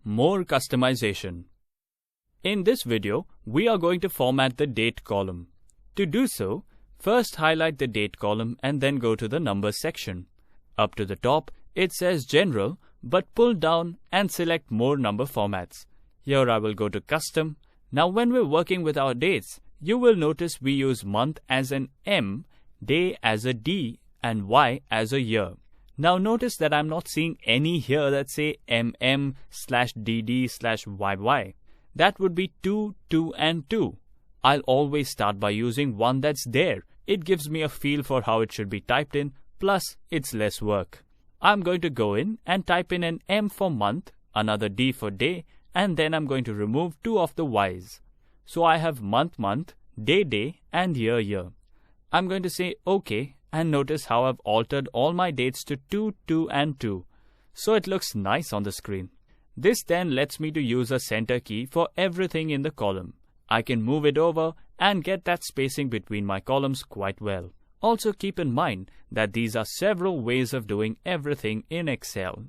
more customization. In this video, we are going to format the date column. To do so, first highlight the date column and then go to the numbers section. Up to the top, it says General, but pull down and select More Number Formats. Here I will go to Custom. Now when we're working with our dates, you will notice we use month as an M, day as a D, and Y as a year. Now notice that I'm not seeing any here that say MM/DD/YY. That would be 2, 2, and 2. I'll always start by using one that's there. It gives me a feel for how it should be typed in, plus it's less work. I'm going to go in and type in an M for month, another D for day, and then I'm going to remove 2 of the Y's. So I have month, month, day, day, and year, year. I'm going to say OK, and notice how I've altered all my dates to 2, 2, and 2. So it looks nice on the screen. This then lets me to use a center key for everything in the column. I can move it over and get that spacing between my columns quite well. Also keep in mind that these are several ways of doing everything in Excel.